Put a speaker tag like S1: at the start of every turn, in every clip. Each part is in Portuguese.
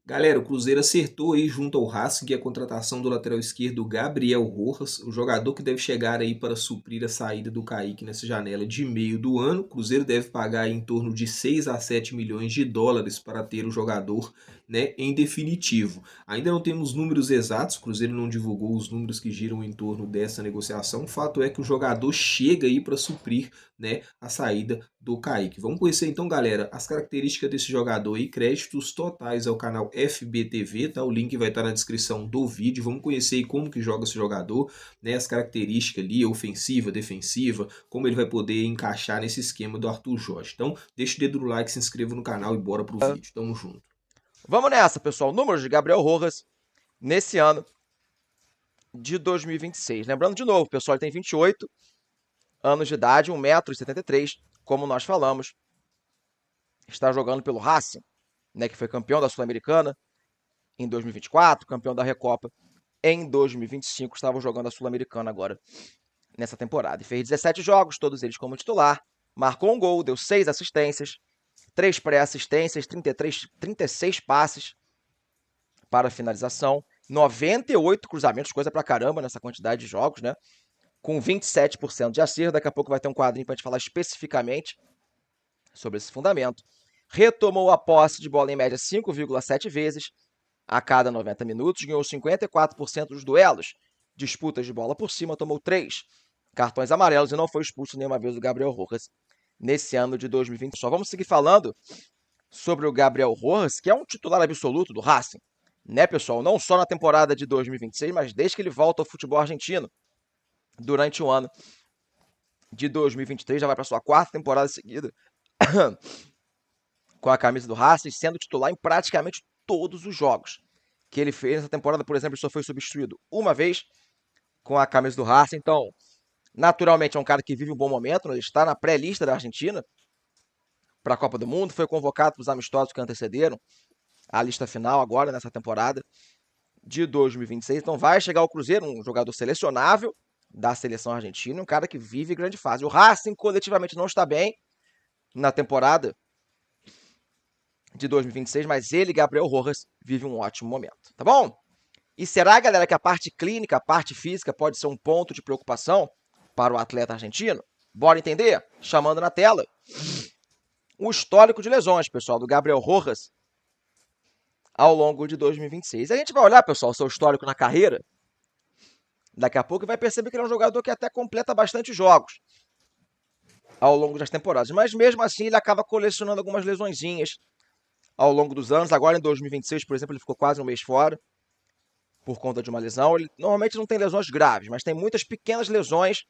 S1: Galera, o Cruzeiro acertou aí junto ao Racing a contratação do lateral esquerdo Gabriel Rojas, o jogador que deve chegar aí para suprir a saída do Kaique nessa janela de meio do ano. O Cruzeiro deve pagar aí em torno de 6 a 7 milhões de dólares para ter o jogador, né, em definitivo. Ainda não temos números exatos, o Cruzeiro não divulgou os números que giram em torno dessa negociação. O fato é que o jogador chega aí para suprir, né, a saída do Kaique. Vamos conhecer então, galera, as características desse jogador e créditos totais ao canal FBTV, tá? O link vai estar na descrição do vídeo. Vamos conhecer aí como que joga esse jogador, né? As características ali, ofensiva, defensiva, como ele vai poder encaixar nesse esquema do Arthur Jorge. Então, deixa o dedo no like, se inscreva no canal e bora pro vídeo. Tamo junto.
S2: Vamos nessa, pessoal. Números de Gabriel Rojas nesse ano de 2026. Lembrando de novo, pessoal, ele tem 28 anos de idade, 1,73 m, como nós falamos. Está jogando pelo Racing, né, que foi campeão da Sul-Americana em 2024, campeão da Recopa em 2025. Estava jogando a Sul-Americana agora nessa temporada. E fez 17 jogos, todos eles como titular. Marcou um gol, deu 6 assistências, 3 pré-assistências, 36 passes para finalização, 98 cruzamentos, coisa pra caramba nessa quantidade de jogos, né? Com 27% de acerto. Daqui a pouco vai ter um quadrinho pra gente falar especificamente sobre esse fundamento. Retomou a posse de bola em média 5,7 vezes a cada 90 minutos, ganhou 54% dos duelos. Disputas de bola por cima, tomou 3 cartões amarelos e não foi expulso nenhuma vez do Gabriel Rojas nesse ano de 2020. Só vamos seguir falando sobre o Gabriel Rojas, que é um titular absoluto do Racing, né, pessoal? Não só na temporada de 2026, mas desde que ele volta ao futebol argentino durante o ano de 2023, já vai para sua quarta temporada seguida com a camisa do Racing, sendo titular em praticamente todos os jogos que ele fez nessa temporada. Por exemplo, ele só foi substituído uma vez com a camisa do Racing. Então, naturalmente, é um cara que vive um bom momento, né? Ele está na pré-lista da Argentina para a Copa do Mundo, foi convocado para os amistosos que antecederam a lista final agora, nessa temporada de 2026. Então vai chegar ao Cruzeiro, um jogador selecionável da seleção argentina, um cara que vive grande fase. O Racing coletivamente não está bem na temporada de 2026, mas ele, Gabriel Rojas, vive um ótimo momento, tá bom? E será, galera, que a parte clínica, a parte física pode ser um ponto de preocupação para o atleta argentino? Bora entender? Chamando na tela o histórico de lesões, pessoal, do Gabriel Rojas ao longo de 2026. A gente vai olhar, pessoal, o seu histórico na carreira daqui a pouco e vai perceber que ele é um jogador que até completa bastante jogos ao longo das temporadas. Mas mesmo assim ele acaba colecionando algumas lesõezinhas ao longo dos anos. Agora em 2026, por exemplo, ele ficou quase um mês fora por conta de uma lesão. Ele normalmente não tem lesões graves, mas tem muitas pequenas lesões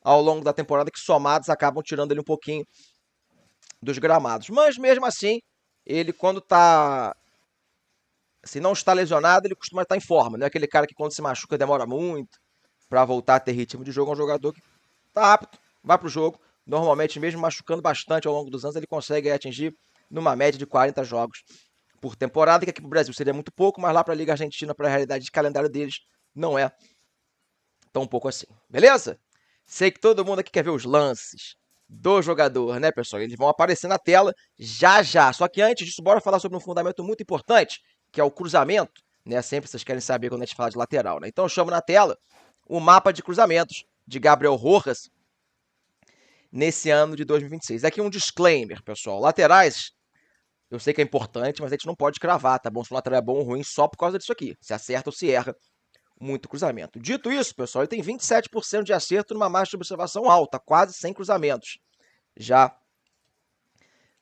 S2: ao longo da temporada que somadas acabam tirando ele um pouquinho dos gramados. Mas mesmo assim, ele quando se não está lesionado, ele costuma estar em forma. Não é aquele cara que quando se machuca demora muito para voltar a ter ritmo de jogo. É um jogador que está apto, vai para o jogo. Normalmente, mesmo machucando bastante ao longo dos anos, ele consegue atingir numa média de 40 jogos por temporada, que aqui para o Brasil seria muito pouco, mas lá para a Liga Argentina, para a realidade de calendário deles, não é tão pouco assim. Beleza? Sei que todo mundo aqui quer ver os lances do jogador, né, pessoal? Eles vão aparecer na tela já já. Só que antes disso, bora falar sobre um fundamento muito importante, que é o cruzamento, né? Sempre vocês querem saber quando a gente fala de lateral, né? Então eu chamo na tela o mapa de cruzamentos de Gabriel Rojas nesse ano de 2026. Aqui um disclaimer, pessoal. Laterais, eu sei que é importante, mas a gente não pode cravar, tá bom? Se o lateral é bom ou ruim só por causa disso aqui. Se acerta ou se erra muito cruzamento. Dito isso, pessoal, ele tem 27% de acerto numa margem de observação alta, quase 100 cruzamentos já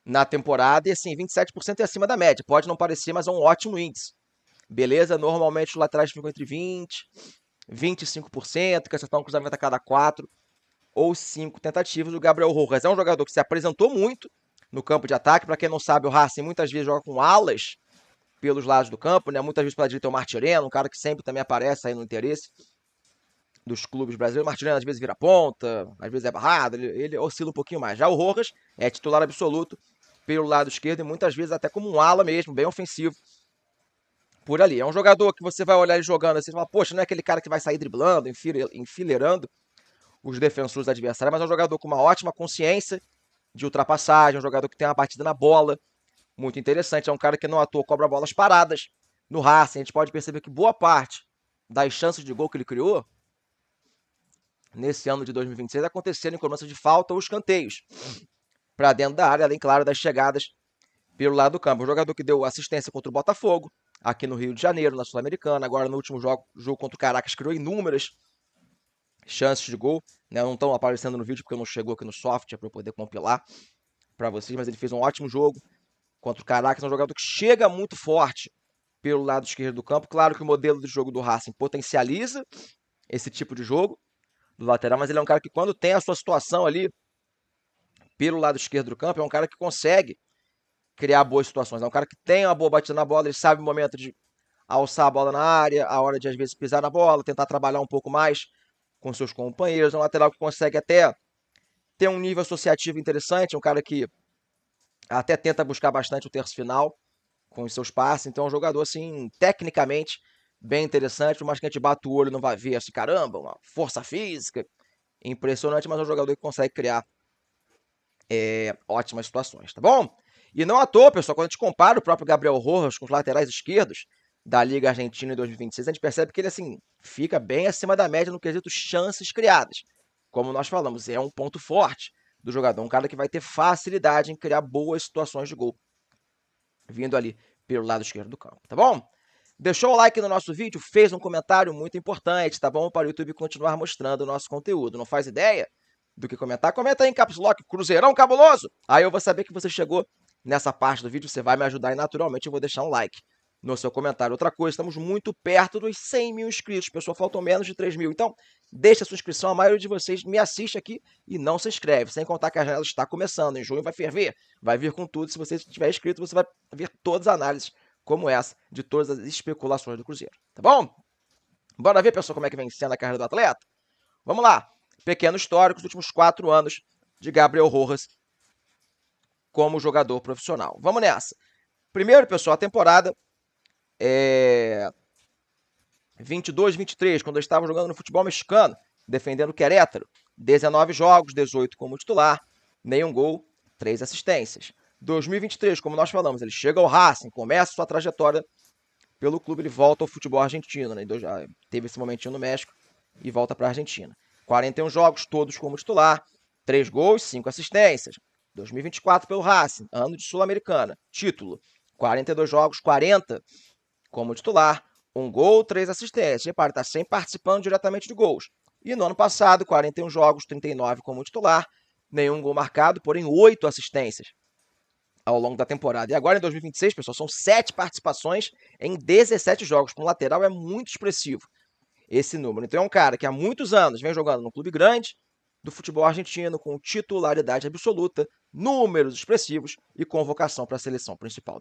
S2: na temporada. E assim, 27% é acima da média. Pode não parecer, mas é um ótimo índice. Beleza? Normalmente os laterais ficam entre 20% e 25%, que acertar um cruzamento a cada 4 ou 5 tentativas. O Gabriel Rojas é um jogador que se apresentou muito no campo de ataque. Para quem não sabe, o Racing muitas vezes joga com alas pelos lados do campo, né? Muitas vezes pela direita é o Martireno, um cara que sempre também aparece aí no interesse dos clubes brasileiros. O Martireno às vezes vira ponta, às vezes é barrado, ele oscila um pouquinho mais. Já o Rojas é titular absoluto pelo lado esquerdo e muitas vezes até como um ala mesmo, bem ofensivo por ali. É um jogador que você vai olhar ele jogando assim e fala, poxa, não é aquele cara que vai sair driblando, enfileirando os defensores adversários, mas é um jogador com uma ótima consciência de ultrapassagem, um jogador que tem uma batida na bola muito interessante. É um cara que não à toa cobra bolas paradas no Racing. A gente pode perceber que boa parte das chances de gol que ele criou nesse ano de 2026 aconteceram em cobrança de falta ou escanteios para dentro da área, além, claro, das chegadas pelo lado do campo. Um jogador que deu assistência contra o Botafogo, aqui no Rio de Janeiro, na Sul-Americana. Agora, no último jogo contra o Caracas, criou inúmeras chances de gol. Né? Não estão aparecendo no vídeo porque não chegou aqui no software para eu poder compilar para vocês, mas ele fez um ótimo jogo contra o Caracas. É um jogador que chega muito forte pelo lado esquerdo do campo. Claro que o modelo de jogo do Racing potencializa esse tipo de jogo do lateral, mas ele é um cara que, quando tem a sua situação ali pelo lado esquerdo do campo, é um cara que consegue criar boas situações. É um cara que tem uma boa batida na bola, ele sabe o momento de alçar a bola na área, a hora de, às vezes, pisar na bola, tentar trabalhar um pouco mais com seus companheiros. É um lateral que consegue até ter um nível associativo interessante, é um cara que até tenta buscar bastante o terço final com os seus passes. Então é um jogador, assim, tecnicamente bem interessante, por mais que a gente bata o olho e não vai ver assim, caramba, uma força física impressionante, mas é um jogador que consegue criar ótimas situações, tá bom? E não à toa, pessoal, quando a gente compara o próprio Gabriel Rojas com os laterais esquerdos da Liga Argentina em 2026, a gente percebe que ele, assim, fica bem acima da média no quesito chances criadas. Como nós falamos, é um ponto forte do jogador, um cara que vai ter facilidade em criar boas situações de gol, vindo ali pelo lado esquerdo do campo, tá bom? Deixou o like no nosso vídeo, fez um comentário muito importante, tá bom? Para o YouTube continuar mostrando o nosso conteúdo. Não faz ideia do que comentar? Comenta aí em Caps Lock, Cruzeirão cabuloso! Aí eu vou saber que você chegou nessa parte do vídeo, você vai me ajudar e naturalmente eu vou deixar um like no seu comentário. Outra coisa, estamos muito perto dos 100 mil inscritos, pessoal, faltam menos de 3 mil. Então, deixa a sua inscrição, a maioria de vocês me assiste aqui e não se inscreve. Sem contar que a janela está começando, em junho vai ferver, vai vir com tudo. Se você estiver inscrito, você vai ver todas as análises como essa, de todas as especulações do Cruzeiro, tá bom? Bora ver, pessoal, como é que vem sendo a carreira do atleta? Vamos lá. Pequeno histórico dos últimos 4 anos de Gabriel Rojas como jogador profissional. Vamos nessa. Primeiro, pessoal, a temporada 22-23, quando eu estava jogando no futebol mexicano, defendendo o Querétaro. 19 jogos, 18 como titular, nenhum gol, 3 assistências. 2023, como nós falamos, ele chega ao Racing, começa sua trajetória pelo clube, ele volta ao futebol argentino, né? Já teve esse momentinho no México e volta para a Argentina. 41 jogos, todos como titular, 3 gols, 5 assistências. 2024 pelo Racing, ano de Sul-Americana, título. 42 jogos, 40 como titular, 1 gol, 3 assistências. Repare, está sempre participando diretamente de gols. E no ano passado, 41 jogos, 39 como titular, nenhum gol marcado, porém 8 assistências ao longo da temporada. E agora, em 2026, pessoal, são 7 participações em 17 jogos. Para um lateral é muito expressivo esse número. Então é um cara que há muitos anos vem jogando num clube grande do futebol argentino, com titularidade absoluta, números expressivos e convocação para a seleção principal.